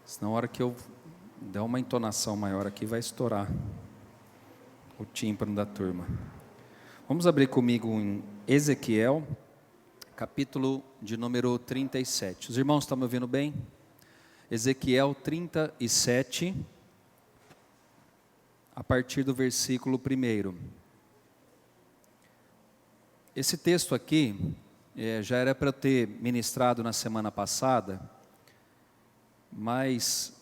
Senão, na hora que eu der uma entonação maior aqui, vai estourar o tímpano da turma. Vamos abrir comigo em Ezequiel, capítulo de número 37. Os irmãos estão me ouvindo bem? Ezequiel 37, a partir do versículo 1. Esse texto aqui, já era para eu ter ministrado na semana passada, mas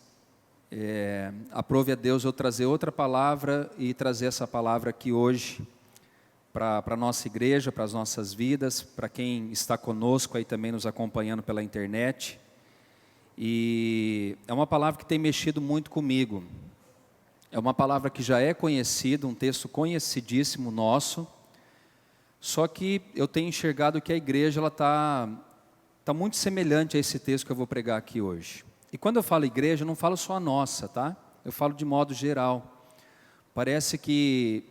aprove a Deus eu trazer outra palavra e trazer essa palavra aqui hoje, para a nossa igreja, para as nossas vidas, para quem está conosco aí também nos acompanhando pela internet. E é uma palavra que tem mexido muito comigo. É uma palavra que já é conhecida, um texto conhecidíssimo nosso. Só que eu tenho enxergado que a igreja está muito semelhante a esse texto que eu vou pregar aqui hoje. E quando eu falo igreja, eu não falo só a nossa, tá? Eu falo de modo geral. Parece que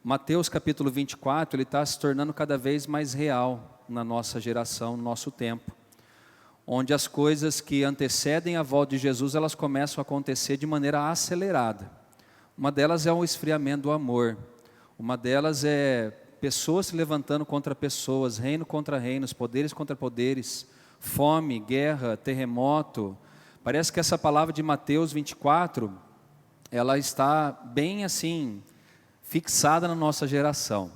Mateus capítulo 24, ele está se tornando cada vez mais real na nossa geração, no nosso tempo. Onde as coisas que antecedem a volta de Jesus, elas começam a acontecer de maneira acelerada. Uma delas é o esfriamento do amor. Uma delas é pessoas se levantando contra pessoas, reino contra reinos, poderes contra poderes, fome, guerra, terremoto. Parece que essa palavra de Mateus 24, ela está bem assim, fixada na nossa geração.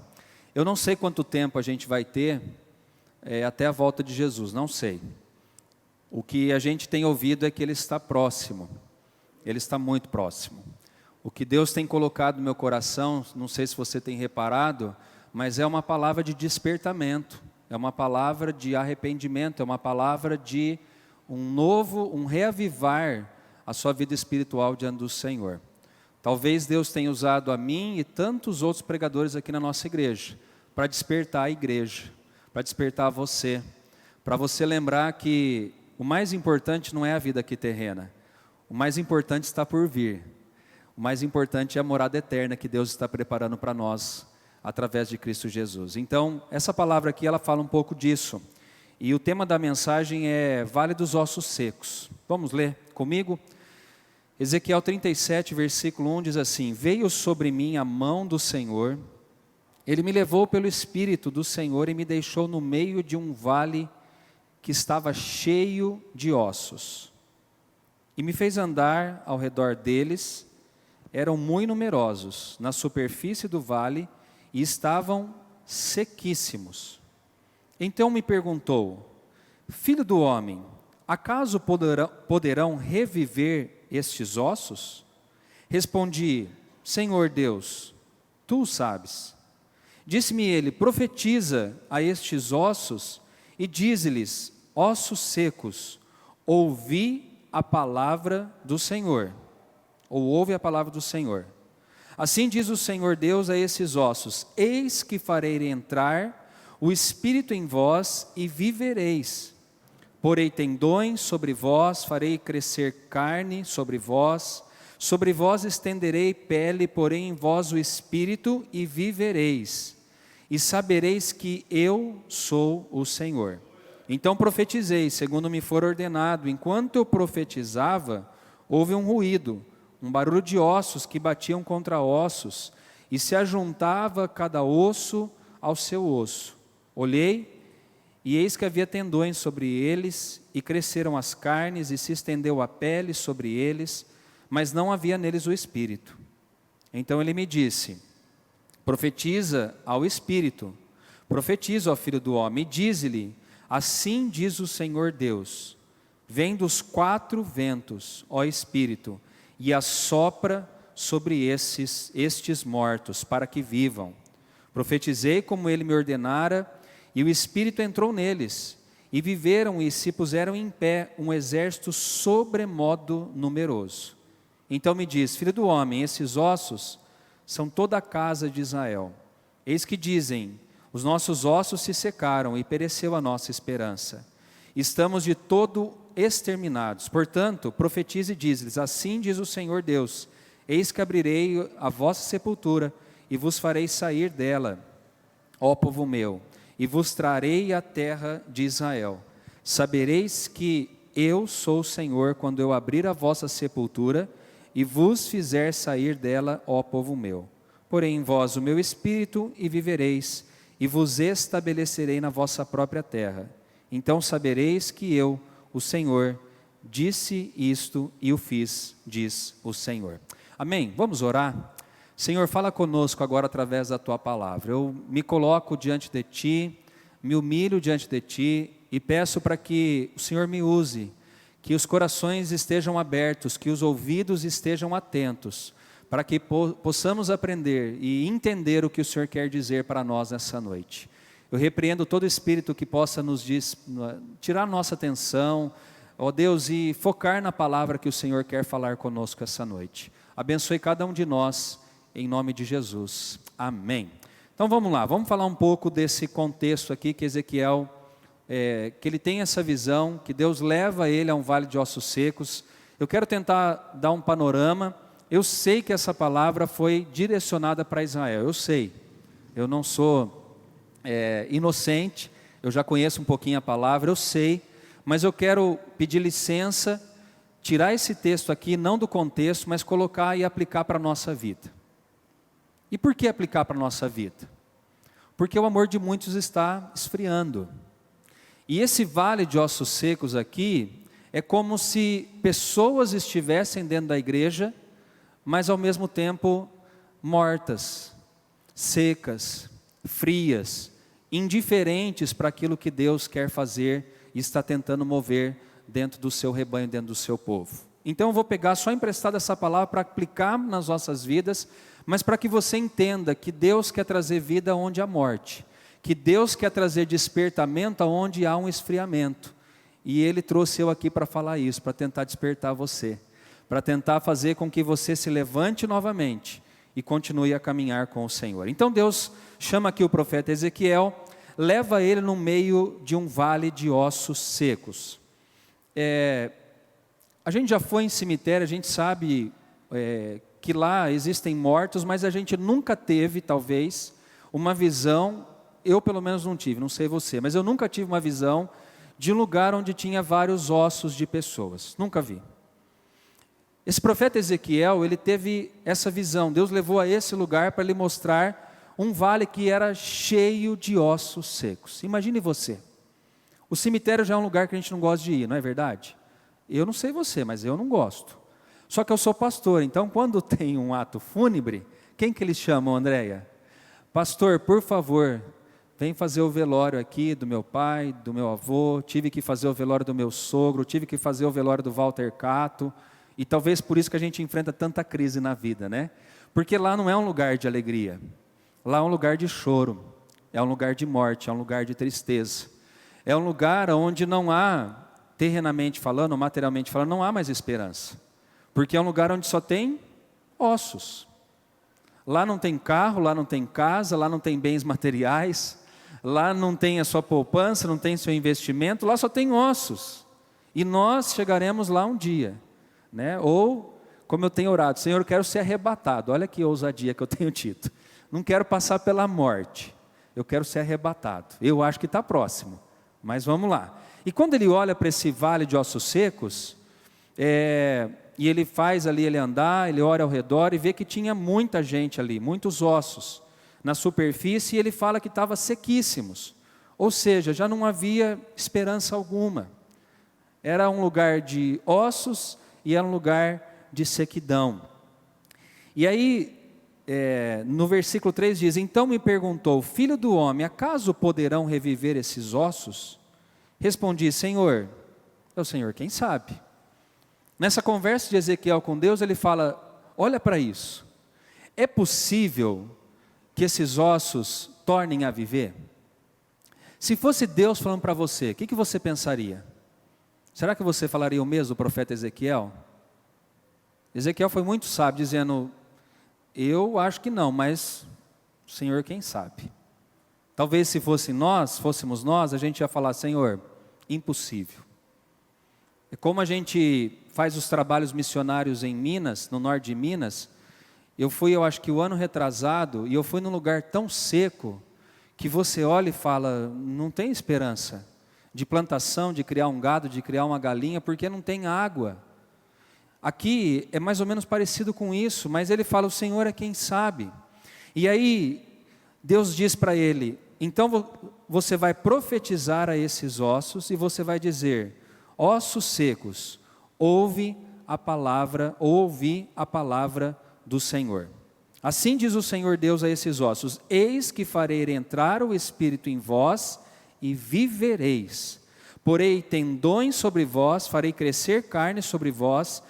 Eu não sei quanto tempo a gente vai ter até a volta de Jesus, não sei. O que a gente tem ouvido é que Ele está próximo, Ele está muito próximo. O que Deus tem colocado no meu coração, não sei se você tem reparado, mas é uma palavra de despertamento, é uma palavra de arrependimento, é uma palavra de um reavivar a sua vida espiritual diante do Senhor. Talvez Deus tenha usado a mim e tantos outros pregadores aqui na nossa igreja, para despertar a igreja, para despertar você, para você lembrar que o mais importante não é a vida aqui terrena, o mais importante está por vir, o mais importante é a morada eterna que Deus está preparando para nós, através de Cristo Jesus. Então, essa palavra aqui, ela fala um pouco disso. E o tema da mensagem é Vale dos Ossos Secos. Vamos ler comigo? Ezequiel 37, versículo 1 diz assim: Veio sobre mim a mão do Senhor, Ele me levou pelo Espírito do Senhor e me deixou no meio de um vale que estava cheio de ossos. E me fez andar ao redor deles, eram muito numerosos na superfície do vale, e estavam sequíssimos. Então me perguntou: Filho do homem, acaso poderão reviver estes ossos? Respondi: Senhor Deus, Tu o sabes. Disse-me ele: Profetiza a estes ossos e dize-lhes: Ossos secos, ouvi a palavra do Senhor. Ou ouve a palavra do Senhor. Assim diz o Senhor Deus a esses ossos: Eis que farei entrar o Espírito em vós e vivereis. Porei tendões sobre vós, farei crescer carne sobre vós estenderei pele, porei em vós o Espírito e vivereis. E sabereis que eu sou o Senhor. Então profetizei, segundo me for ordenado. Enquanto eu profetizava, houve um ruído, um barulho de ossos que batiam contra ossos, e se ajuntava cada osso ao seu osso. Olhei, e eis que havia tendões sobre eles, e cresceram as carnes, e se estendeu a pele sobre eles, mas não havia neles o Espírito. Então ele me disse: Profetiza ao Espírito, profetiza ao Filho do Homem, e dize-lhe: Assim diz o Senhor Deus, vem dos quatro ventos, ó Espírito, e assopra sobre estes mortos, para que vivam. Profetizei como ele me ordenara, e o Espírito entrou neles, e viveram e se puseram em pé um exército sobremodo numeroso. Então me diz: Filho do homem, esses ossos são toda a casa de Israel. Eis que dizem: os nossos ossos se secaram e pereceu a nossa esperança. Estamos de todo exterminados. Portanto, profetize e diz-lhes: assim diz o Senhor Deus: eis que abrirei a vossa sepultura e vos farei sair dela, ó povo meu, e vos trarei à terra de Israel. Sabereis que eu sou o Senhor, quando eu abrir a vossa sepultura e vos fizer sair dela, ó povo meu. Porém em vós o meu espírito, e vivereis, e vos estabelecerei na vossa própria terra. Então sabereis que eu, o Senhor, disse isto e o fiz, diz o Senhor. Amém? Vamos orar? Senhor, fala conosco agora através da Tua palavra. Eu me coloco diante de Ti, me humilho diante de Ti e peço para que o Senhor me use, que os corações estejam abertos, que os ouvidos estejam atentos, para que possamos aprender e entender o que o Senhor quer dizer para nós nessa noite. Eu repreendo todo espírito que possa tirar nossa atenção, ó Deus, e focar na palavra que o Senhor quer falar conosco essa noite. Abençoe cada um de nós, em nome de Jesus. Amém. Então vamos lá, vamos falar um pouco desse contexto aqui que Ezequiel, que ele tem essa visão, que Deus leva ele a um vale de ossos secos. Eu quero tentar dar um panorama. Eu sei que essa palavra foi direcionada para Israel, eu sei, eu não sou inocente, eu já conheço um pouquinho a palavra, eu sei, mas eu quero pedir licença, tirar esse texto aqui, não do contexto, mas colocar e aplicar para a nossa vida. E por que aplicar para a nossa vida? Porque o amor de muitos está esfriando. E esse vale de ossos secos aqui, é como se pessoas estivessem dentro da igreja, mas ao mesmo tempo mortas, secas, frias, indiferentes para aquilo que Deus quer fazer e está tentando mover dentro do seu rebanho, dentro do seu povo. Então eu vou pegar só emprestado essa palavra para aplicar nas nossas vidas, mas para que você entenda que Deus quer trazer vida onde há morte, que Deus quer trazer despertamento onde há um esfriamento, e Ele trouxe eu aqui para falar isso, para tentar despertar você, para tentar fazer com que você se levante novamente e continue a caminhar com o Senhor. Então Deus chama aqui o profeta Ezequiel, leva ele no meio de um vale de ossos secos. A gente já foi em cemitério, a gente sabe que lá existem mortos, mas a gente nunca teve, talvez, uma visão, eu pelo menos não tive, não sei você, mas eu nunca tive uma visão de um lugar onde tinha vários ossos de pessoas, nunca vi. Esse profeta Ezequiel, ele teve essa visão, Deus levou a esse lugar para lhe mostrar um vale que era cheio de ossos secos. Imagine você, o cemitério já é um lugar que a gente não gosta de ir, não é verdade? Eu não sei você, mas eu não gosto. Só que eu sou pastor, então quando tem um ato fúnebre, quem que eles chamam, Andréia? Pastor, por favor, vem fazer o velório aqui do meu pai, do meu avô, tive que fazer o velório do meu sogro, tive que fazer o velório do Walter Cato, e talvez por isso que a gente enfrenta tanta crise na vida, né? Porque lá não é um lugar de alegria, lá é um lugar de choro, é um lugar de morte, é um lugar de tristeza, é um lugar onde não há, terrenamente falando, materialmente falando, não há mais esperança, porque é um lugar onde só tem ossos. Lá não tem carro, lá não tem casa, lá não tem bens materiais, lá não tem a sua poupança, não tem seu investimento, lá só tem ossos. E nós chegaremos lá um dia, né? Ou, como eu tenho orado, Senhor, eu quero ser arrebatado. Olha que ousadia que eu tenho tido. Não quero passar pela morte, eu quero ser arrebatado. Eu acho que está próximo, mas vamos lá. E quando ele olha para esse vale de ossos secos, e ele faz ali ele andar, ele olha ao redor e vê que tinha muita gente ali, muitos ossos na superfície, e ele fala que estava sequíssimos, ou seja, já não havia esperança alguma. Era um lugar de ossos e era um lugar de sequidão. E aí, no versículo 3 diz, então me perguntou, filho do homem, acaso poderão reviver esses ossos? Respondi, Senhor, é o Senhor quem sabe. Nessa conversa de Ezequiel com Deus, ele fala, olha para isso, é possível que esses ossos tornem a viver? Se fosse Deus falando para você, o que você pensaria? Será que você falaria o mesmo do profeta Ezequiel? Ezequiel foi muito sábio, dizendo, eu acho que não, mas o Senhor quem sabe. Talvez se fôssemos nós, a gente ia falar, Senhor, impossível. É como a gente faz os trabalhos missionários em Minas, no norte de Minas. Eu acho que o ano retrasado, e eu fui num lugar tão seco, que você olha e fala, não tem esperança de plantação, de criar um gado, de criar uma galinha, porque não tem água. Aqui é mais ou menos parecido com isso, mas ele fala, o Senhor é quem sabe. E aí, Deus diz para ele, então você vai profetizar a esses ossos e você vai dizer, ossos secos, ouvi a palavra do Senhor. Assim diz o Senhor Deus a esses ossos, eis que farei entrar o Espírito em vós e vivereis. Porei tendões sobre vós, farei crescer carne sobre vós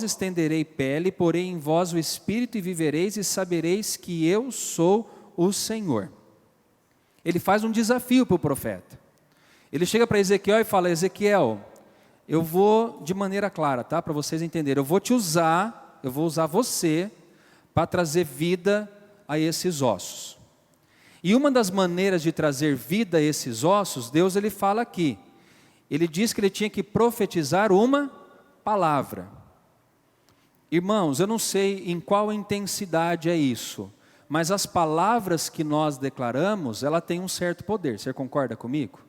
estenderei pele, porei em vós o Espírito e vivereis e sabereis que eu sou o Senhor. Ele faz um desafio para o profeta. Ele chega para Ezequiel e fala, Ezequiel, eu vou de maneira clara, tá? Para vocês entenderem, eu vou usar você para trazer vida a esses ossos. E uma das maneiras de trazer vida a esses ossos, Deus ele fala aqui. Ele diz que ele tinha que profetizar uma palavra. Irmãos, eu não sei em qual intensidade é isso, mas as palavras que nós declaramos, ela tem um certo poder. Você concorda comigo?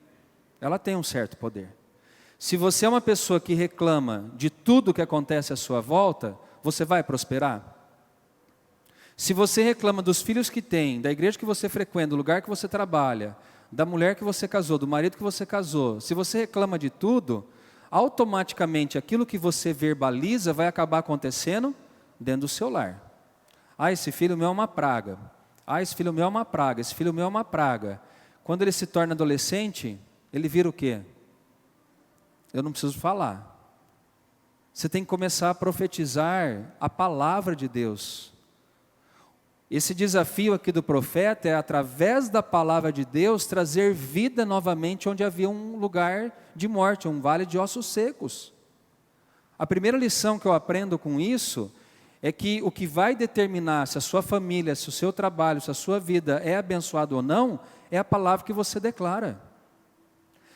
Ela tem um certo poder. Se você é uma pessoa que reclama de tudo que acontece à sua volta, você vai prosperar? Se você reclama dos filhos que tem, da igreja que você frequenta, do lugar que você trabalha, da mulher que você casou, do marido que você casou, se você reclama de tudo, automaticamente aquilo que você verbaliza vai acabar acontecendo dentro do seu lar. Ah, esse filho meu é uma praga. Ah, esse filho meu é uma praga. Esse filho meu é uma praga. Quando ele se torna adolescente, ele vira o quê? Eu não preciso falar. Você tem que começar a profetizar a palavra de Deus. Esse desafio aqui do profeta é, através da palavra de Deus, trazer vida novamente onde havia um lugar de morte, um vale de ossos secos. A primeira lição que eu aprendo com isso é que o que vai determinar se a sua família, se o seu trabalho, se a sua vida é abençoado ou não, é a palavra que você declara.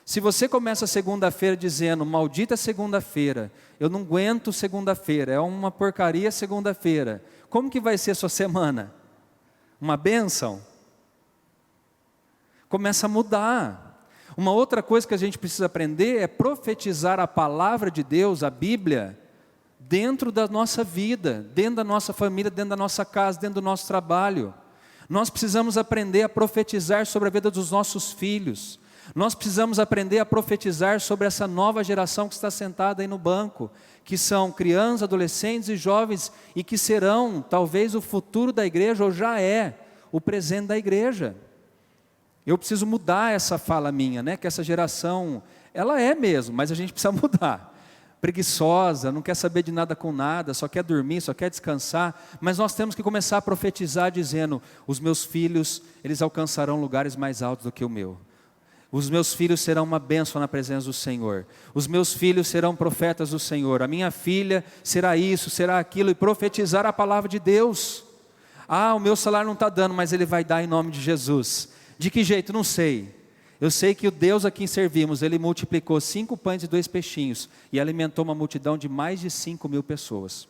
Se você começa a segunda-feira dizendo, maldita segunda-feira, eu não aguento segunda-feira, é uma porcaria segunda-feira, como que vai ser a sua semana? Uma bênção? Começa a mudar. Uma outra coisa que a gente precisa aprender é profetizar a palavra de Deus, a Bíblia, dentro da nossa vida, dentro da nossa família, dentro da nossa casa, dentro do nosso trabalho. Nós precisamos aprender a profetizar sobre a vida dos nossos filhos. Nós precisamos aprender a profetizar sobre essa nova geração que está sentada aí no banco, que são crianças, adolescentes e jovens, e que serão talvez o futuro da igreja, ou já é o presente da igreja. Eu preciso mudar essa fala minha, né? Que essa geração, ela é mesmo, mas a gente precisa mudar. Preguiçosa, não quer saber de nada com nada, só quer dormir, só quer descansar, mas nós temos que começar a profetizar dizendo, os meus filhos, eles alcançarão lugares mais altos do que o meu. Os meus filhos serão uma bênção na presença do Senhor. Os meus filhos serão profetas do Senhor. A minha filha será isso, será aquilo. E profetizar a palavra de Deus. Ah, o meu salário não está dando, mas Ele vai dar em nome de Jesus. De que jeito? Não sei. Eu sei que o Deus a quem servimos, Ele multiplicou 5 pães e 2 peixinhos. E alimentou uma multidão de mais de 5.000 pessoas.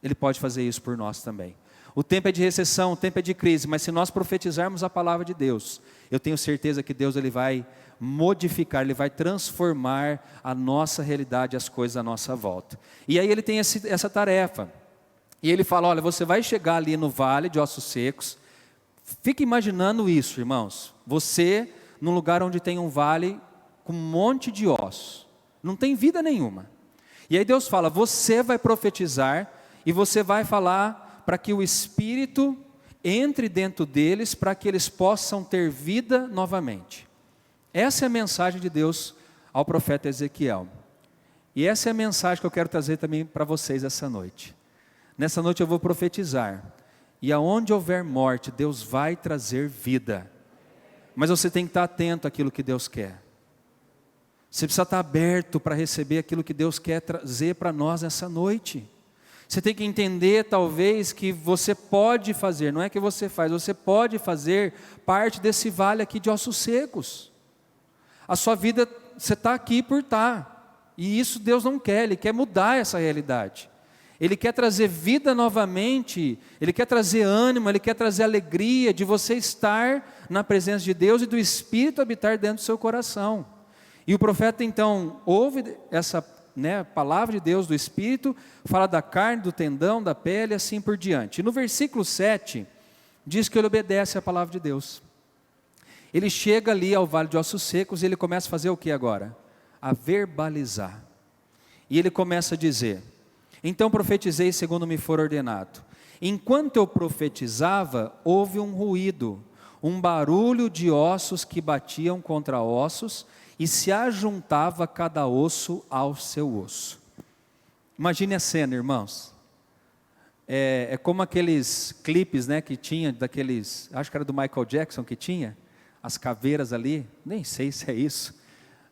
Ele pode fazer isso por nós também. O tempo é de recessão, o tempo é de crise, mas se nós profetizarmos a palavra de Deus, eu tenho certeza que Deus ele vai modificar, Ele vai transformar a nossa realidade, as coisas à nossa volta. E aí Ele tem essa tarefa, e Ele fala, olha, você vai chegar ali no vale de ossos secos, fique imaginando isso, irmãos, você num lugar onde tem um vale com um monte de ossos, não tem vida nenhuma, e aí Deus fala, você vai profetizar, e você vai falar para que o Espírito entre dentro deles, para que eles possam ter vida novamente. Essa é a mensagem de Deus ao profeta Ezequiel. E essa é a mensagem que eu quero trazer também para vocês essa noite. Nessa noite eu vou profetizar. E aonde houver morte, Deus vai trazer vida. Mas você tem que estar atento àquilo que Deus quer. Você precisa estar aberto para receber aquilo que Deus quer trazer para nós nessa noite. Você tem que entender talvez que você pode fazer, não é que você faz, você pode fazer parte desse vale aqui de ossos secos. A sua vida, você está aqui por estar, e isso Deus não quer, Ele quer mudar essa realidade. Ele quer trazer vida novamente, Ele quer trazer ânimo, Ele quer trazer alegria de você estar na presença de Deus e do Espírito habitar dentro do seu coração. E o profeta então ouve essa palavra de Deus do Espírito, fala da carne, do tendão, da pele, e assim por diante. E no versículo 7, diz que ele obedece à palavra de Deus. Ele chega ali ao vale de ossos secos e ele começa a fazer o que agora? A verbalizar. E ele começa a dizer: então profetizei segundo me for ordenado. Enquanto eu profetizava, houve um ruído, um barulho de ossos que batiam contra ossos, e se ajuntava cada osso ao seu osso. Imagine a cena, irmãos. É como aqueles clipes, que tinha, daqueles, acho que era do Michael Jackson que tinha, as caveiras ali, nem sei se é isso,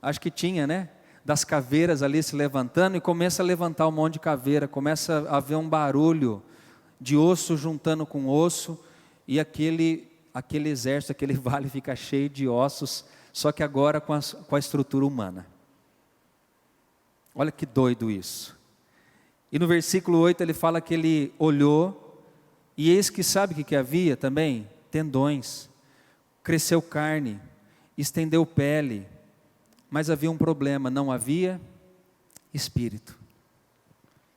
acho que tinha, das caveiras ali se levantando, e começa a levantar um monte de caveira, começa a haver um barulho de osso juntando com osso, e aquele exército, aquele vale fica cheio de ossos, só que agora com a estrutura humana. Olha que doido isso. E no versículo 8 ele fala que ele olhou, e eis que sabe o que havia também? Tendões, cresceu carne, estendeu pele, mas havia um problema, não havia espírito.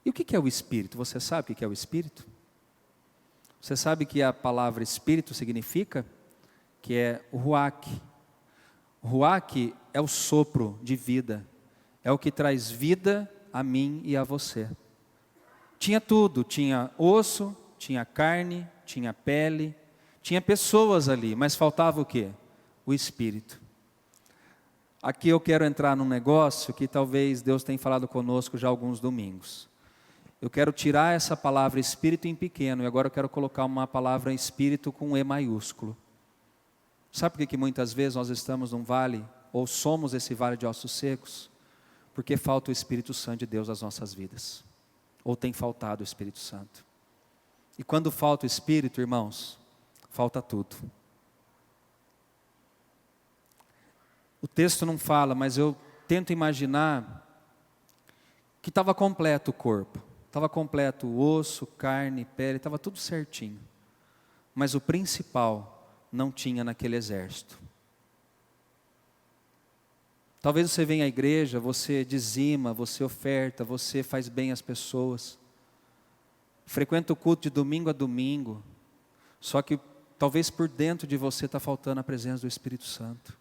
E o que é o espírito? Você sabe o que é o espírito? Você sabe que a palavra espírito significa? Que é o ruach. O ruach é o sopro de vida, é o que traz vida a mim e a você. Tinha tudo, tinha osso, tinha carne, tinha pele, tinha pessoas ali, mas faltava o quê? O espírito. Aqui eu quero entrar num negócio que talvez Deus tenha falado conosco já há alguns domingos. Eu quero tirar essa palavra espírito em pequeno, e agora eu quero colocar uma palavra espírito com E maiúsculo. Sabe por que muitas vezes nós estamos num vale, ou somos esse vale de ossos secos? Porque falta o Espírito Santo de Deus nas nossas vidas. Ou tem faltado o Espírito Santo. E quando falta o Espírito, irmãos, falta tudo. O texto não fala, mas eu tento imaginar que estava completo o corpo. Estava completo o osso, carne, pele, estava tudo certinho. Mas o principal não tinha naquele exército. Talvez você venha à igreja, você dizima, você oferta, você faz bem às pessoas. Frequenta o culto de domingo a domingo. Só que talvez por dentro de você está faltando a presença do Espírito Santo.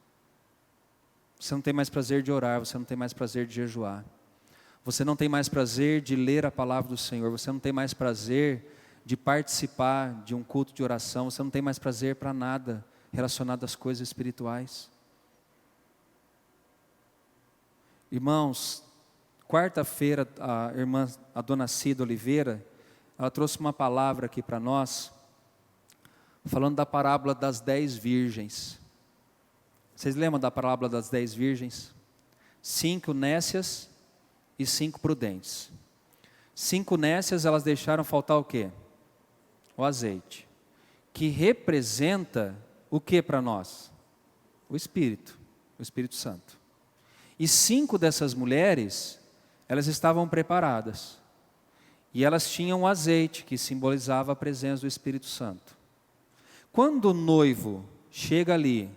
Você não tem mais prazer de orar, você não tem mais prazer de jejuar. Você não tem mais prazer de ler a palavra do Senhor, você não tem mais prazer de participar de um culto de oração, você não tem mais prazer para nada relacionado às coisas espirituais. Irmãos, quarta-feira a dona Cida Oliveira, ela trouxe uma palavra aqui para nós, falando da parábola das 10 virgens. Vocês lembram da parábola das 10 virgens? 5 nécias e 5 prudentes. 5 nécias, elas deixaram faltar o quê? O azeite, que representa o que para nós? O Espírito Santo. E 5 dessas mulheres, elas estavam preparadas, e elas tinham o azeite, que simbolizava a presença do Espírito Santo. Quando o noivo chega ali,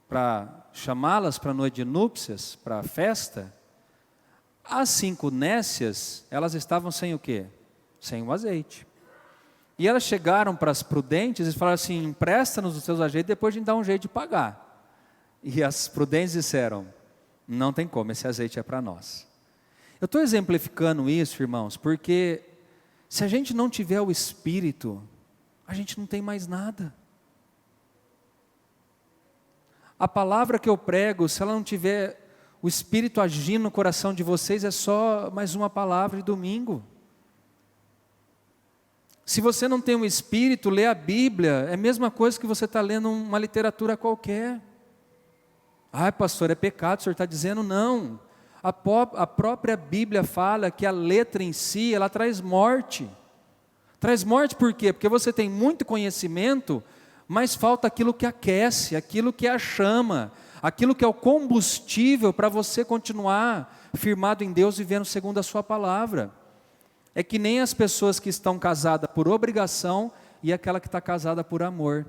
para chamá-las para a noite de núpcias, para a festa, as 5 nécias, elas estavam sem o quê? Sem o azeite. E elas chegaram para as prudentes e falaram assim: empresta-nos os seus azeites, depois a gente dá um jeito de pagar. E as prudentes disseram: não tem como, esse azeite é para nós. Eu estou exemplificando isso, irmãos, porque se a gente não tiver o Espírito, a gente não tem mais nada. A palavra que eu prego, se ela não tiver o Espírito agindo no coração de vocês, é só mais uma palavra de domingo. Se você não tem o Espírito, ler a Bíblia é a mesma coisa que você está lendo uma literatura qualquer. Ai, pastor, é pecado, o senhor está dizendo? Não. A própria Bíblia fala que a letra em si, ela traz morte. Traz morte por quê? Porque você tem muito conhecimento, mas falta aquilo que aquece, aquilo que é a chama, aquilo que é o combustível para você continuar firmado em Deus, vivendo segundo a sua palavra. É que nem as pessoas que estão casadas por obrigação e aquela que está casada por amor.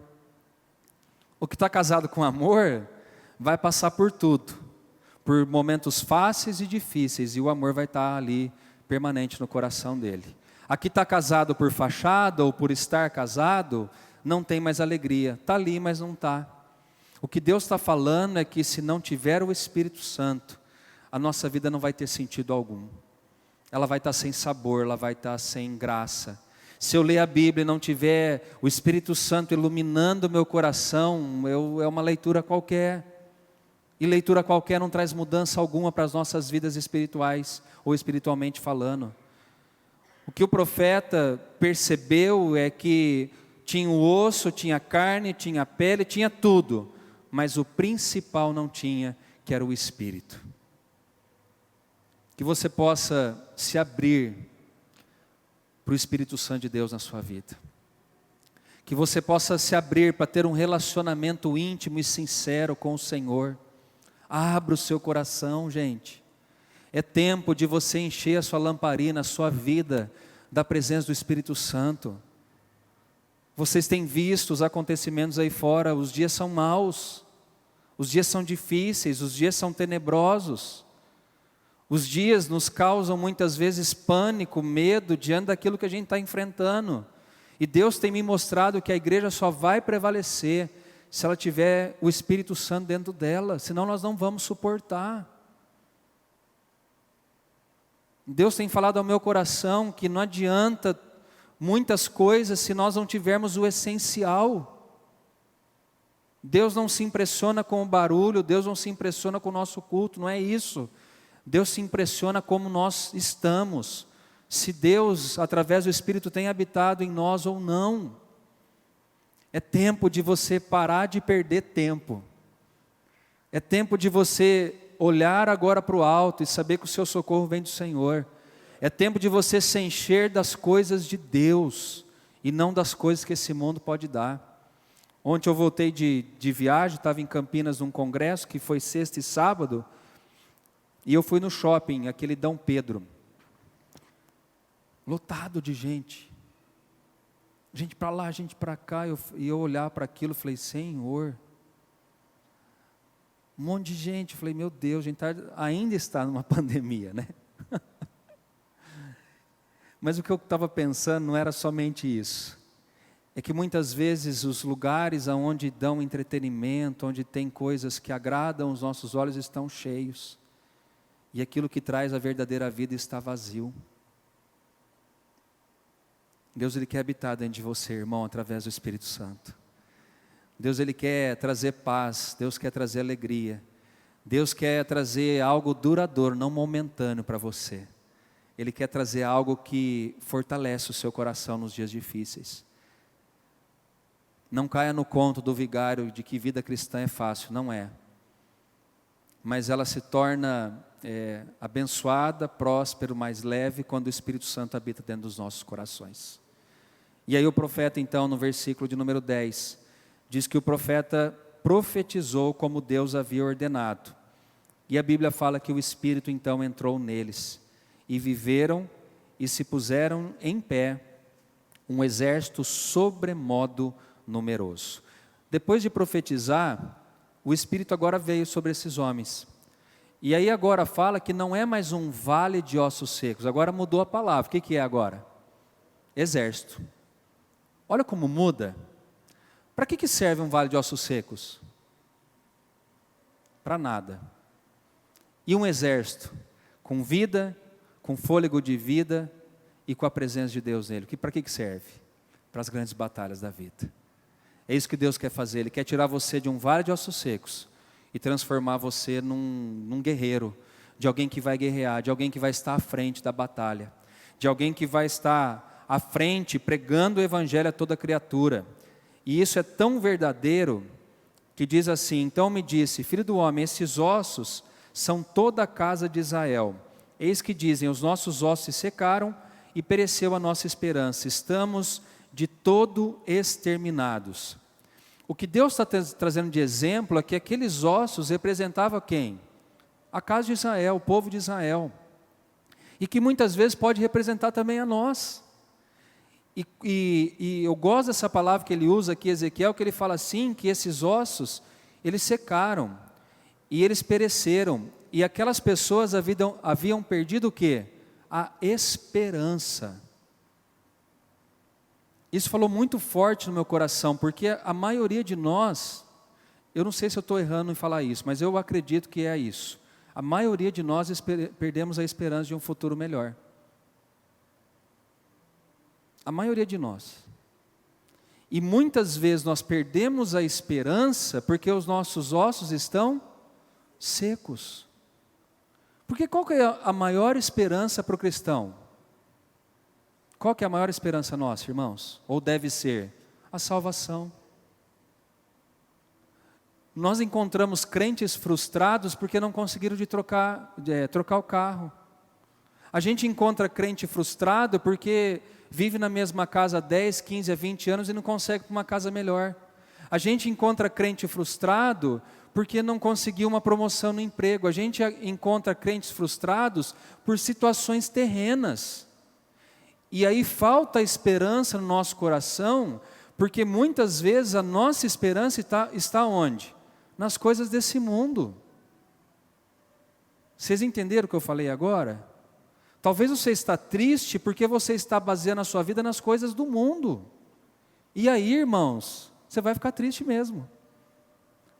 O que está casado com amor vai passar por tudo, por momentos fáceis e difíceis, e o amor vai estar ali permanente no coração dele. Aqui está casado por fachada ou por estar casado, não tem mais alegria, está ali, mas não está. O que Deus está falando é que se não tiver o Espírito Santo, a nossa vida não vai ter sentido algum. Ela vai estar sem sabor, ela vai estar sem graça. Se eu ler a Bíblia e não tiver o Espírito Santo iluminando o meu coração, é uma leitura qualquer. E leitura qualquer não traz mudança alguma para as nossas vidas espirituais, ou espiritualmente falando. O que o profeta percebeu é que tinha o osso, tinha a carne, tinha a pele, tinha tudo, mas o principal não tinha, que era o Espírito. Que você possa se abrir para o Espírito Santo de Deus na sua vida. Que você possa se abrir para ter um relacionamento íntimo e sincero com o Senhor. Abra o seu coração, gente. É tempo de você encher a sua lamparina, a sua vida, da presença do Espírito Santo. Vocês têm visto os acontecimentos aí fora, os dias são maus, os dias são difíceis, os dias são tenebrosos. Os dias nos causam muitas vezes pânico, medo, diante daquilo que a gente está enfrentando. E Deus tem me mostrado que a igreja só vai prevalecer se ela tiver o Espírito Santo dentro dela, senão nós não vamos suportar. Deus tem falado ao meu coração que não adianta muitas coisas se nós não tivermos o essencial. Deus não se impressiona com o barulho, Deus não se impressiona com o nosso culto, não é isso. Deus se impressiona como nós estamos, se Deus, através do Espírito, tem habitado em nós ou não. É tempo de você parar de perder tempo. É tempo de você olhar agora para o alto e saber que o seu socorro vem do Senhor. É tempo de você se encher das coisas de Deus e não das coisas que esse mundo pode dar. Ontem eu voltei de viagem, estava em Campinas num congresso que foi sexta e sábado, e eu fui no shopping, aquele Dom Pedro, lotado de gente. Gente para lá, gente para cá, e eu olhar para aquilo, falei, Senhor, um monte de gente, falei, meu Deus, a gente ainda está numa pandemia, né? Mas o que eu estava pensando não era somente isso, é que muitas vezes os lugares onde dão entretenimento, onde tem coisas que agradam os nossos olhos estão cheios, e aquilo que traz a verdadeira vida está vazio. Deus, Ele quer habitar dentro de você, irmão, através do Espírito Santo. Deus, Ele quer trazer paz, Deus quer trazer alegria, Deus quer trazer algo duradouro, não momentâneo para você. Ele quer trazer algo que fortalece o seu coração nos dias difíceis. Não caia no conto do vigário de que vida cristã é fácil, não é. Mas ela se torna abençoada, próspera, mais leve, quando o Espírito Santo habita dentro dos nossos corações. E aí o profeta então, no versículo de número 10, diz que o profeta profetizou como Deus havia ordenado. E a Bíblia fala que o Espírito então entrou neles, e viveram e se puseram em pé, um exército sobremodo numeroso. Depois de profetizar, o Espírito agora veio sobre esses homens. E aí agora fala que não é mais um vale de ossos secos, agora mudou a palavra. O que é agora? Exército. Olha como muda. Para que serve um vale de ossos secos? Para nada. E um exército com vida, com fôlego de vida e com a presença de Deus nele. Para que serve? Para as grandes batalhas da vida. É isso que Deus quer fazer. Ele quer tirar você de um vale de ossos secos e transformar você num guerreiro, de alguém que vai guerrear, de alguém que vai estar à frente da batalha, de alguém que vai estar à frente pregando o evangelho a toda criatura. E isso é tão verdadeiro que diz assim: então me disse, filho do homem, esses ossos são toda a casa de Israel. Eis que dizem, os nossos ossos se secaram e pereceu a nossa esperança, estamos de todo exterminados. O que Deus está trazendo de exemplo é que aqueles ossos representavam quem? A casa de Israel, o povo de Israel. E que muitas vezes pode representar também a nós. E eu gosto dessa palavra que ele usa aqui, Ezequiel, que ele fala assim, que esses ossos, eles secaram e eles pereceram. E aquelas pessoas haviam perdido o quê? A esperança. Isso falou muito forte no meu coração, porque a maioria de nós, eu não sei se eu estou errando em falar isso, mas eu acredito que é isso. A maioria de nós perdemos a esperança de um futuro melhor. A maioria de nós. E muitas vezes nós perdemos a esperança porque os nossos ossos estão secos. Porque qual que é a maior esperança para o cristão? Qual que é a maior esperança nossa, irmãos? Ou deve ser? A salvação. Nós encontramos crentes frustrados porque não conseguiram trocar o carro. A gente encontra crente frustrado porque vive na mesma casa há 10, 15, 20 anos e não consegue uma casa melhor. A gente encontra crente frustrado porque não conseguiu uma promoção no emprego. A gente encontra crentes frustrados por situações terrenas. E aí falta esperança no nosso coração, porque muitas vezes a nossa esperança está onde? Nas coisas desse mundo. Vocês entenderam o que eu falei agora? Talvez você está triste porque você está baseando a sua vida nas coisas do mundo. E aí, irmãos, você vai ficar triste mesmo.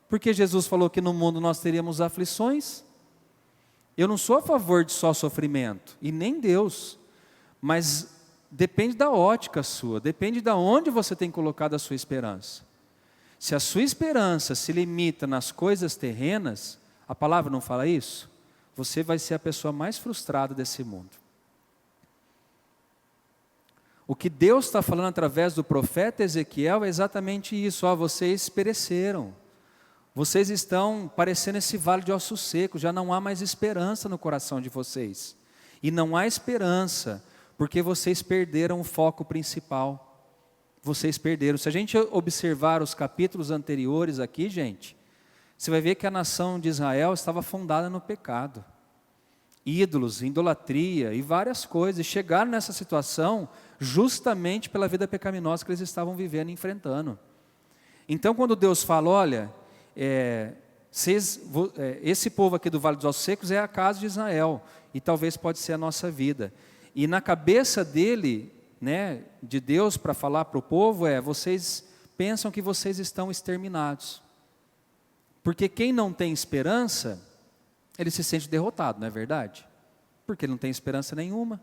Porque Jesus falou que no mundo nós teríamos aflições. Eu não sou a favor de só sofrimento, e nem Deus. Mas depende da ótica sua, depende de onde você tem colocado a sua esperança. Se a sua esperança se limita nas coisas terrenas, a palavra não fala isso? Você vai ser a pessoa mais frustrada desse mundo. O que Deus está falando através do profeta Ezequiel é exatamente isso. Vocês pereceram. Vocês estão parecendo esse vale de ossos secos. Já não há mais esperança no coração de vocês. E não há esperança porque vocês perderam o foco principal. Vocês perderam. Se a gente observar os capítulos anteriores aqui, gente, você vai ver que a nação de Israel estava fundada no pecado. Ídolos, idolatria e várias coisas. E chegaram nessa situação justamente pela vida pecaminosa que eles estavam vivendo e enfrentando. Então, quando Deus fala, olha, esse povo aqui do Vale dos Ossos Secos é a casa de Israel. E talvez pode ser a nossa vida. E na cabeça dele, né, de Deus para falar para o povo vocês pensam que vocês estão exterminados. Porque quem não tem esperança, ele se sente derrotado, não é verdade? Porque ele não tem esperança nenhuma.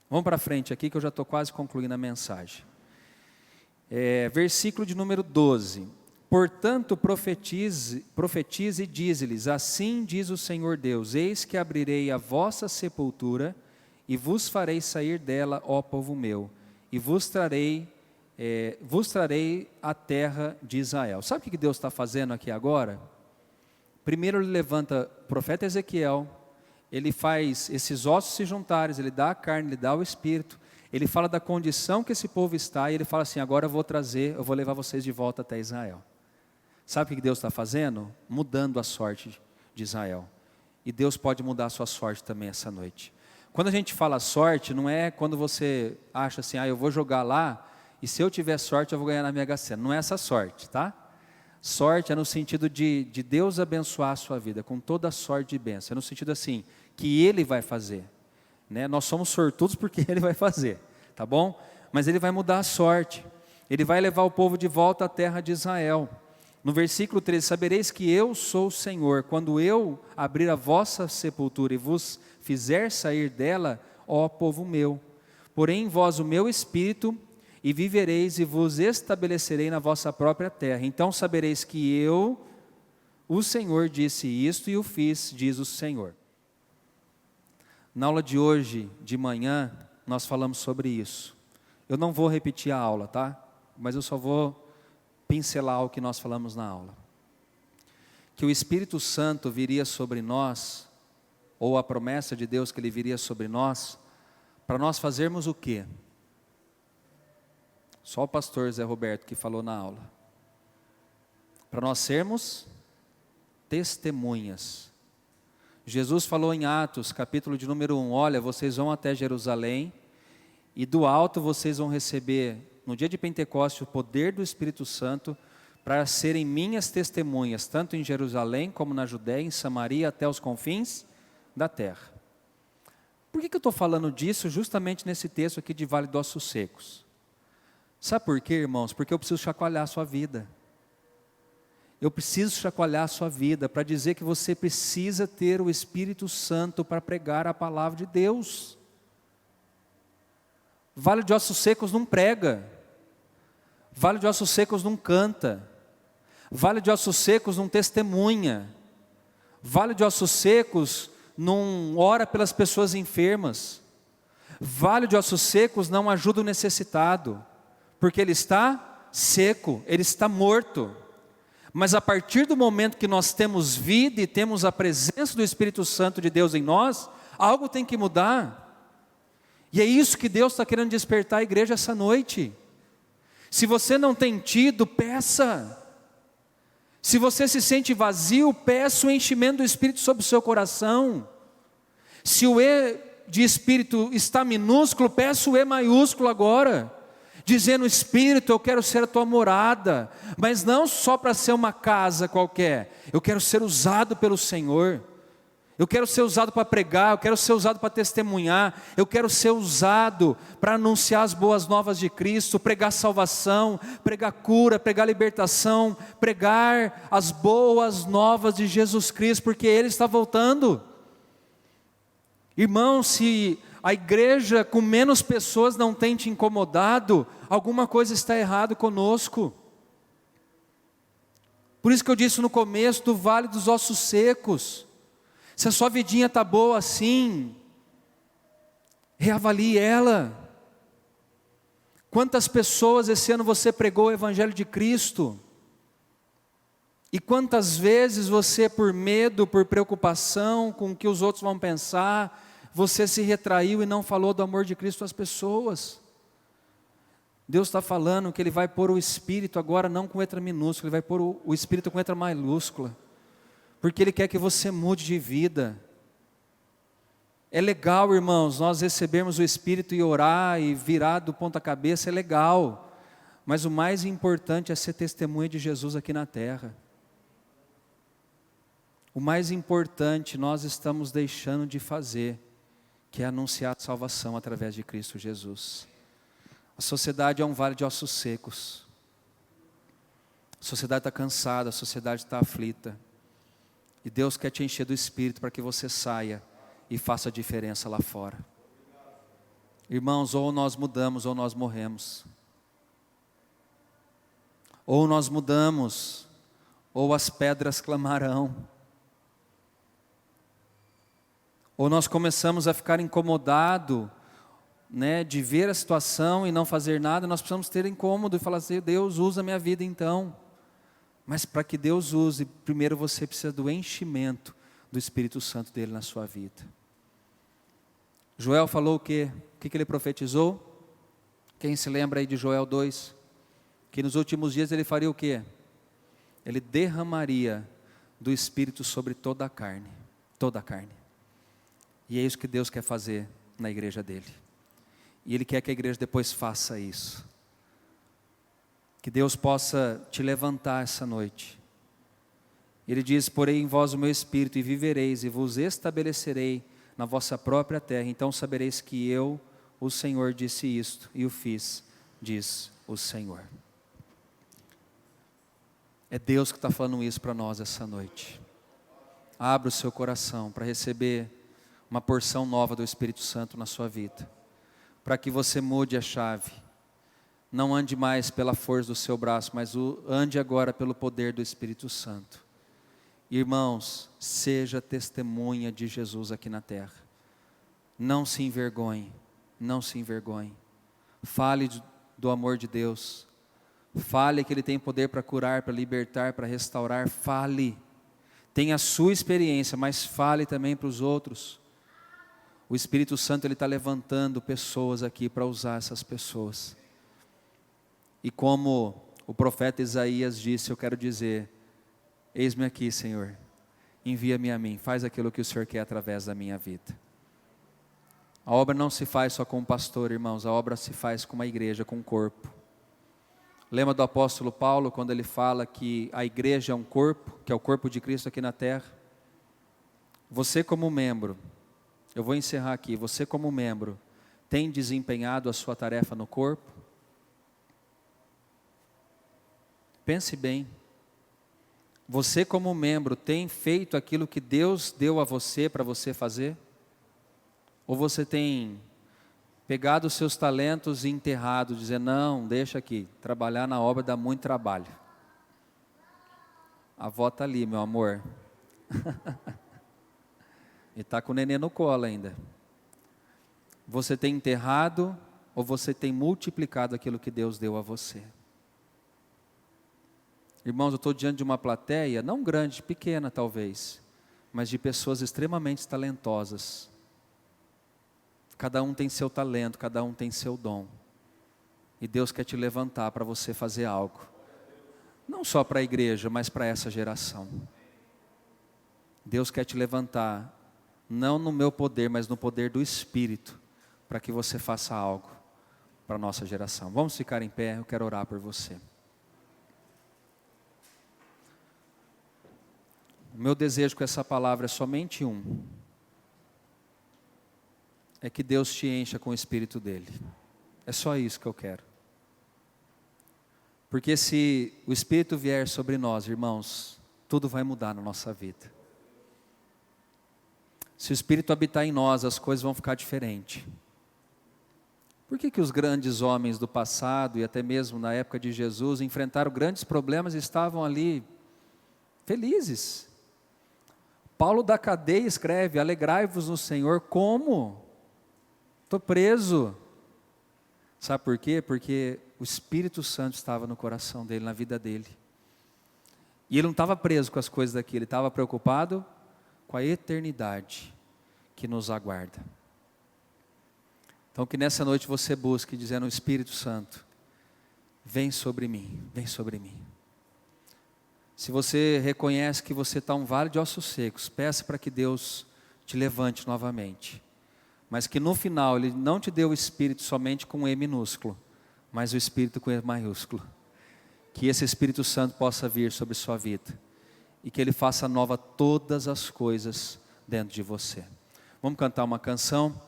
Vamos para frente aqui que eu já estou quase concluindo a mensagem. Versículo de número 12. Portanto, profetize e dize-lhes, assim diz o Senhor Deus, eis que abrirei a vossa sepultura e vos farei sair dela, ó povo meu, e vos trarei a terra de Israel. Sabe o que Deus está fazendo aqui agora? Primeiro ele levanta o profeta Ezequiel, ele faz esses ossos se juntarem, ele dá a carne, ele dá o espírito, ele fala da condição que esse povo está, e ele fala assim, agora eu vou levar vocês de volta até Israel. Sabe o que Deus está fazendo? Mudando a sorte de Israel. E Deus pode mudar a sua sorte também essa noite. Quando a gente fala sorte, não é quando você acha assim, eu vou jogar lá, e se eu tiver sorte eu vou ganhar na Mega Sena. Não é essa sorte, tá? Sorte é no sentido de Deus abençoar a sua vida, com toda a sorte de bênção. É no sentido assim, que Ele vai fazer. Né? Nós somos sortudos porque Ele vai fazer, tá bom? Mas Ele vai mudar a sorte. Ele vai levar o povo de volta à terra de Israel. No versículo 13, sabereis que eu sou o Senhor, quando eu abrir a vossa sepultura e vos fizer sair dela, ó povo meu. Porém em vós o meu espírito, e vivereis e vos estabelecerei na vossa própria terra. Então sabereis que eu, o Senhor, disse isto e o fiz, diz o Senhor. Na aula de hoje, de manhã, nós falamos sobre isso. Eu não vou repetir a aula, tá? Mas eu só vou pincelar o que nós falamos na aula. Que o Espírito Santo viria sobre nós, ou a promessa de Deus que Ele viria sobre nós, para nós fazermos o quê? Só o pastor Zé Roberto que falou na aula. Para nós sermos testemunhas. Jesus falou em Atos, capítulo de número 1, olha, vocês vão até Jerusalém, e do alto vocês vão receber, no dia de Pentecostes, o poder do Espírito Santo, para serem minhas testemunhas, tanto em Jerusalém como na Judéia, em Samaria, até os confins da terra. Por que eu estou falando disso justamente nesse texto aqui de Vale dos Ossos Secos? Sabe por quê, irmãos? Porque eu preciso chacoalhar a sua vida. Eu preciso chacoalhar a sua vida para dizer que você precisa ter o Espírito Santo para pregar a palavra de Deus. Vale de Ossos Secos não prega. Vale de Ossos Secos não canta. Vale de Ossos Secos não testemunha. Vale de Ossos Secos não ora pelas pessoas enfermas. Vale de Ossos Secos não ajuda o necessitado, porque ele está seco, ele está morto. Mas a partir do momento que nós temos vida e temos a presença do Espírito Santo de Deus em nós, algo tem que mudar. E é isso que Deus está querendo despertar a igreja essa noite. Se você não tem tido, peça. Se você se sente vazio, peça o enchimento do Espírito sobre o seu coração. Se o E de Espírito está minúsculo, peça o E maiúsculo agora. Dizendo, Espírito, eu quero ser a tua morada. Mas não só para ser uma casa qualquer. Eu quero ser usado pelo Senhor. Eu quero ser usado para pregar, eu quero ser usado para testemunhar, eu quero ser usado para anunciar as boas novas de Cristo, pregar salvação, pregar cura, pregar libertação, pregar as boas novas de Jesus Cristo, porque Ele está voltando. Irmão, se a igreja com menos pessoas não tem te incomodado, alguma coisa está errado conosco. Por isso que eu disse no começo do Vale dos Ossos Secos. Se a sua vidinha está boa assim, reavalie ela. Quantas pessoas esse ano você pregou o Evangelho de Cristo? E quantas vezes você, por medo, por preocupação com o que os outros vão pensar, você se retraiu e não falou do amor de Cristo às pessoas? Deus está falando que Ele vai pôr o Espírito agora não com letra minúscula, Ele vai pôr o Espírito com letra maiúscula. Porque Ele quer que você mude de vida. É legal, irmãos, nós recebermos o Espírito e orar e virar do ponta cabeça, é legal. Mas o mais importante é ser testemunha de Jesus aqui na terra. O mais importante nós estamos deixando de fazer, que é anunciar a salvação através de Cristo Jesus. A sociedade é um vale de ossos secos. A sociedade está cansada, a sociedade está aflita. E Deus quer te encher do Espírito para que você saia e faça a diferença lá fora. Irmãos, ou nós mudamos ou nós morremos. Ou nós mudamos, ou as pedras clamarão. Ou nós começamos a ficar incomodado, de ver a situação e não fazer nada. Nós precisamos ter incômodo e falar assim, Deus, usa a minha vida então. Mas para que Deus use, primeiro você precisa do enchimento do Espírito Santo dele na sua vida. Joel falou o quê? O que ele profetizou? Quem se lembra aí de Joel 2? Que nos últimos dias ele faria o quê? Ele derramaria do Espírito sobre toda a carne. Toda a carne. E é isso que Deus quer fazer na igreja dele. E Ele quer que a igreja depois faça isso. Que Deus possa te levantar essa noite. Ele diz, porei em vós o meu Espírito e vivereis e vos estabelecerei na vossa própria terra. Então sabereis que eu, o Senhor, disse isto e o fiz, diz o Senhor. É Deus que está falando isso para nós essa noite. Abra o seu coração para receber uma porção nova do Espírito Santo na sua vida. Para que você mude a chave. Não ande mais pela força do seu braço, mas ande agora pelo poder do Espírito Santo. Irmãos, seja testemunha de Jesus aqui na terra. Não se envergonhe, não se envergonhe. Fale do amor de Deus. Fale que Ele tem poder para curar, para libertar, para restaurar. Fale. Tenha a sua experiência, mas fale também para os outros. O Espírito Santo, Ele está levantando pessoas aqui para usar essas pessoas. E como o profeta Isaías disse, eu quero dizer, eis-me aqui, Senhor, envia-me a mim, faz aquilo que o Senhor quer através da minha vida. A obra não se faz só com um pastor, irmãos, a obra se faz com uma igreja, com um corpo. Lembra do apóstolo Paulo, quando ele fala que a igreja é um corpo, que é o corpo de Cristo aqui na terra? Você como membro, eu vou encerrar aqui, você como membro, tem desempenhado a sua tarefa no corpo? Pense bem. Você como membro tem feito aquilo que Deus deu a você para você fazer? Ou você tem pegado os seus talentos e enterrado, dizendo, não, deixa aqui, trabalhar na obra dá muito trabalho. A avó está ali, meu amor. E está com o nenê no colo ainda. Você tem enterrado ou você tem multiplicado aquilo que Deus deu a você? Irmãos, eu estou diante de uma plateia, não grande, pequena talvez, mas de pessoas extremamente talentosas. Cada um tem seu talento, cada um tem seu dom. E Deus quer te levantar para você fazer algo. Não só para a igreja, mas para essa geração. Deus quer te levantar, não no meu poder, mas no poder do Espírito, para que você faça algo para a nossa geração. Vamos ficar em pé, eu quero orar por você. O meu desejo com essa palavra é somente um. É que Deus te encha com o Espírito dEle. É só isso que eu quero. Porque se o Espírito vier sobre nós, irmãos, tudo vai mudar na nossa vida. Se o Espírito habitar em nós, as coisas vão ficar diferentes. Por que os grandes homens do passado, e até mesmo na época de Jesus, enfrentaram grandes problemas e estavam ali felizes? Paulo da cadeia escreve, alegrai-vos no Senhor. Como? Estou preso. Sabe por quê? Porque o Espírito Santo estava no coração dele, na vida dele. E ele não estava preso com as coisas daqui, ele estava preocupado com a eternidade que nos aguarda. Então que nessa noite você busque, dizendo, Espírito Santo, vem sobre mim, vem sobre mim. Se você reconhece que você está um vale de ossos secos, peça para que Deus te levante novamente. Mas que no final Ele não te dê o Espírito somente com E minúsculo, mas o Espírito com E maiúsculo. Que esse Espírito Santo possa vir sobre sua vida. E que Ele faça nova todas as coisas dentro de você. Vamos cantar uma canção.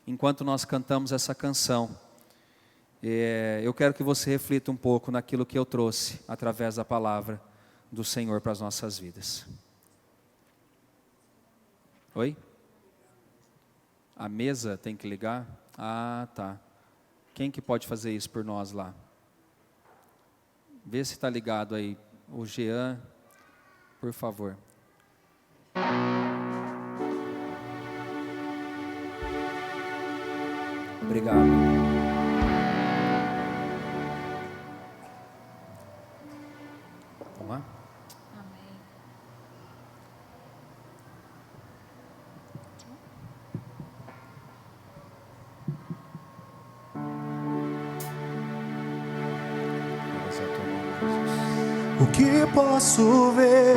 Enquanto nós cantamos essa canção, eu quero que você reflita um pouco naquilo que eu trouxe através da palavra do Senhor para as nossas vidas. Oi? A mesa tem que ligar? Ah, tá. Quem que pode fazer isso por nós lá? Vê se está ligado aí. O Jean, por favor. Obrigado. Vamos lá? Amém. O que posso ver,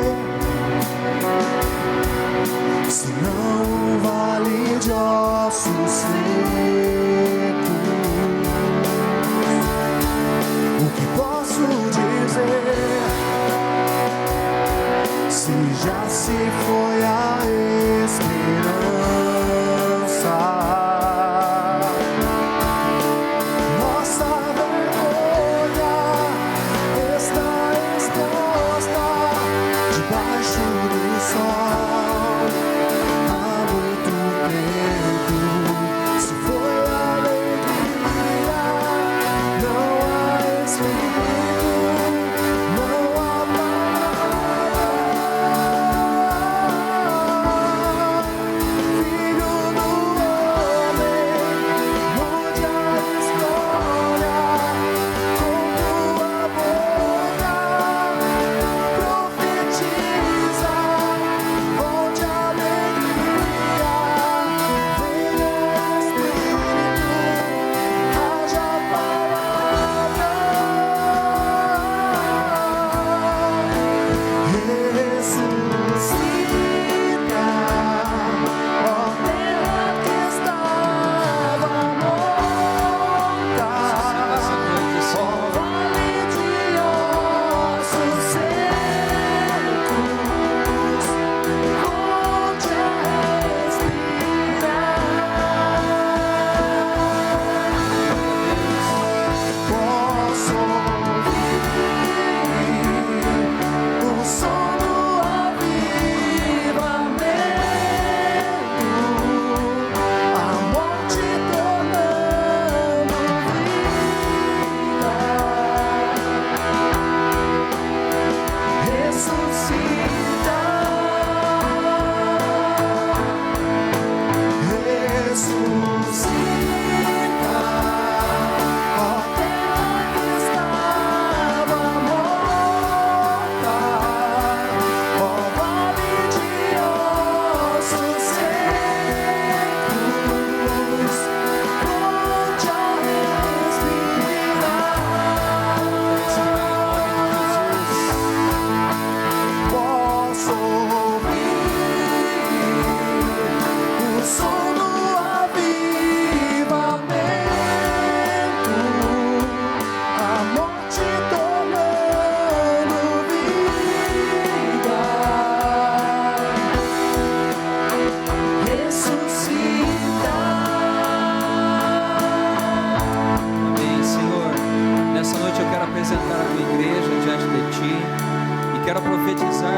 se não um vale de ossos secos? O que posso dizer, se já se foi a esperança? Nossa vergonha está exposta debaixo do sol há muito tempo. Se foi a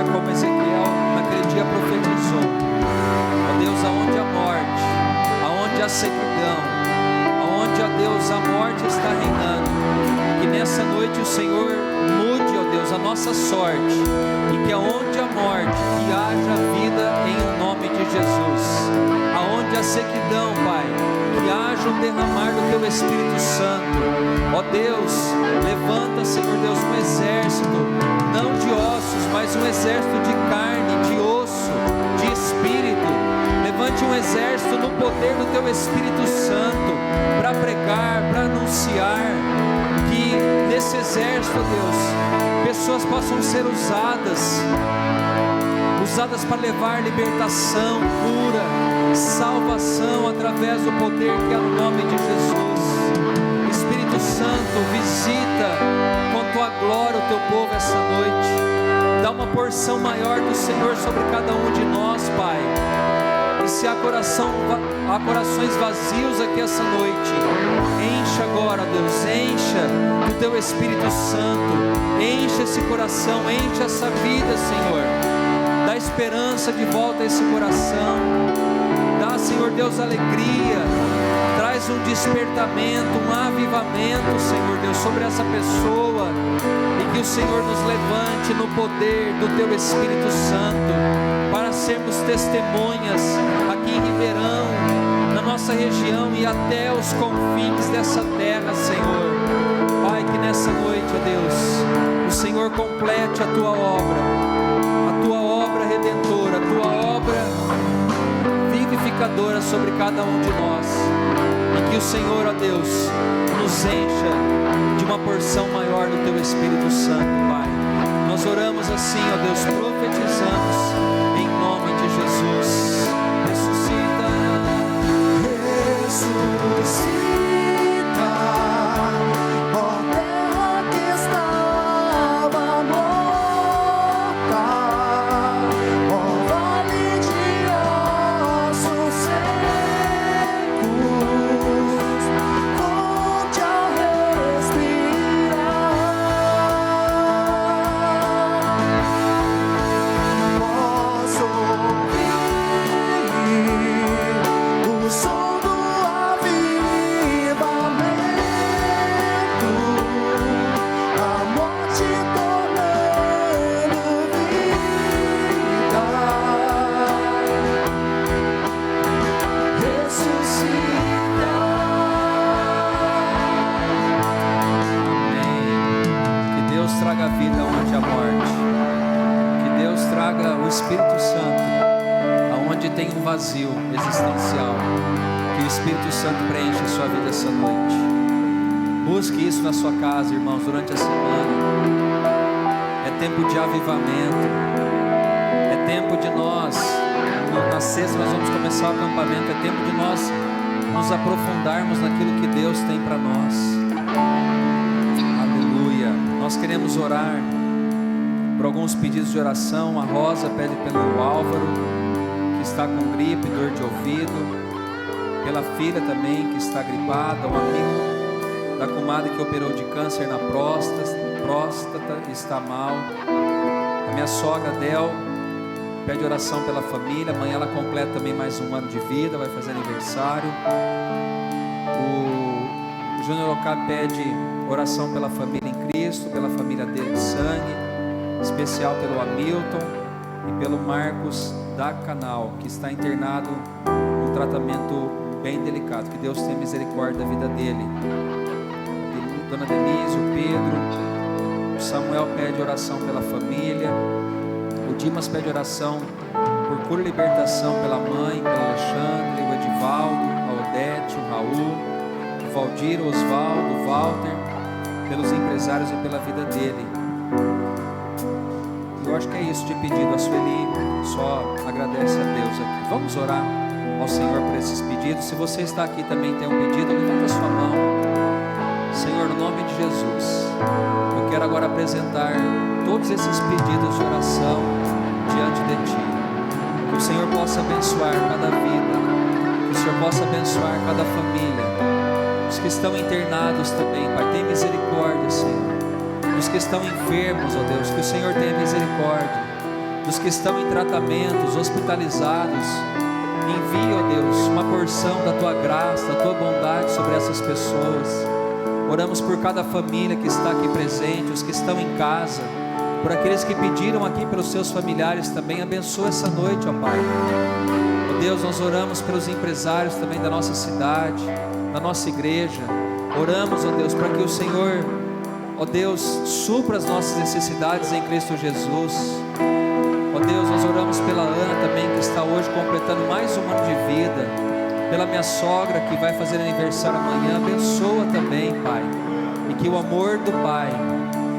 profetizar como Ezequiel naquele dia profetizou. Ó Deus, aonde a morte, aonde a sequidão, aonde, ó Deus, a morte está reinando, que nessa noite o Senhor mude, ó Deus, a nossa sorte, e que aonde a morte, que haja vida em nome de Jesus. Aonde a sequidão, Pai, que haja um derramar do Teu Espírito Santo. Ó Deus, levanta, Senhor Deus, um exército, não de ossos, mas um exército de carne, de osso, de espírito. Levante um exército no poder do Teu Espírito Santo, para pregar, para anunciar, que nesse exército, ó Deus, pessoas possam ser usadas para levar libertação, cura, salvação, através do poder que é no nome de Jesus. Espírito Santo, visita com Tua glória o Teu povo essa noite. Dá uma porção maior do Senhor sobre cada um de nós, Pai. E se há corações vazios aqui essa noite, encha agora, Deus, encha do Teu Espírito Santo, encha esse coração, encha essa vida, Senhor. Dá esperança de volta a esse coração. Dá, Senhor Deus, alegria. Traz um despertamento, um avivamento, Senhor Deus, sobre essa pessoa. E que o Senhor nos levante no poder do Teu Espírito Santo, para sermos testemunhas aqui em Ribeirão, na nossa região e até os confins dessa terra, Senhor. Pai, que nessa noite, ó Deus, o Senhor complete a Tua obra. Redentora, a Tua obra vivificadora sobre cada um de nós, e que o Senhor, ó Deus, nos encha de uma porção maior do Teu Espírito Santo, Pai. Nós oramos assim, ó Deus, profetizamos em nome de Jesus. Ressuscita, ó terra que estava morta, ó vale de ossos secos, volte a respirar. Posso ouvir o som do avivamento, a morte tornando vida, ressuscita. Amém. Que Deus traga vida onde há morte. Que Deus traga o Espírito Santo aonde tem um vazio existencial. Que o Espírito Santo preencha a sua vida essa noite. Busque isso na sua casa, irmãos, durante a semana. É tempo de avivamento. É tempo de nós, na sexta nós vamos começar o acampamento. É tempo de nós nos aprofundarmos naquilo que Deus tem para nós. Aleluia. Nós queremos orar por alguns pedidos de oração. A Rosa pede pelo Álvaro, que está com gripe, dor de ouvido. Pela filha também, que está gripada. Um amigo da comadre que operou de câncer na próstata, está mal. A minha sogra Del pede oração pela família. Amanhã ela completa também mais um ano de vida, vai fazer aniversário. O Júnior Ocá pede oração pela família em Cristo, pela família dele de sangue, especial pelo Hamilton e pelo Marcos da Canal, que está internado num tratamento bem delicado. Que Deus tenha misericórdia da vida dele. Dona Denise, o Pedro, o Samuel pede oração pela família. O Dimas pede oração por cura e libertação pela mãe, pelo Alexandre, o Edivaldo, a Odete, o Raul, o Valdir, o Osvaldo, o Walter, pelos empresários e pela vida dele. Eu acho que é isso de pedido. A Sueli só agradece a Deus aqui. Vamos orar ao Senhor por esses pedidos. Se você está aqui também tem um pedido, levanta a sua mão. Senhor, no nome de Jesus, eu quero agora apresentar todos esses pedidos de oração diante de Ti. Que o Senhor possa abençoar cada vida, que o Senhor possa abençoar cada família, os que estão internados também, Pai, tem misericórdia, Senhor. Os que estão enfermos, ó Deus, que o Senhor tenha misericórdia. dos que estão em tratamentos, hospitalizados. Envia, ó Deus, uma porção da Tua graça, da Tua bondade sobre essas pessoas. Oramos por cada família que está aqui presente, os que estão em casa, por aqueles que pediram aqui pelos seus familiares também. Abençoa essa noite, ó Pai. Ó Deus, nós oramos pelos empresários também da nossa cidade, da nossa igreja. Oramos, ó Deus, para que o Senhor, ó Deus, supra as nossas necessidades em Cristo Jesus. Ó Deus, nós oramos pela Ana também, que está hoje completando mais um ano de vida, pela minha sogra que vai fazer aniversário amanhã. Abençoa também, Pai, e que o amor do Pai,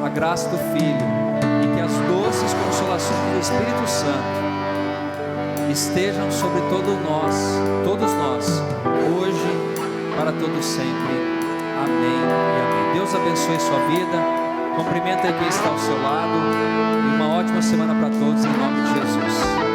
a graça do Filho e que as doces consolações do Espírito Santo estejam sobre todos nós, hoje, para todos sempre. Amém e amém. Deus abençoe sua vida. Cumprimenta quem está ao seu lado. E uma ótima semana para todos, em nome de Jesus.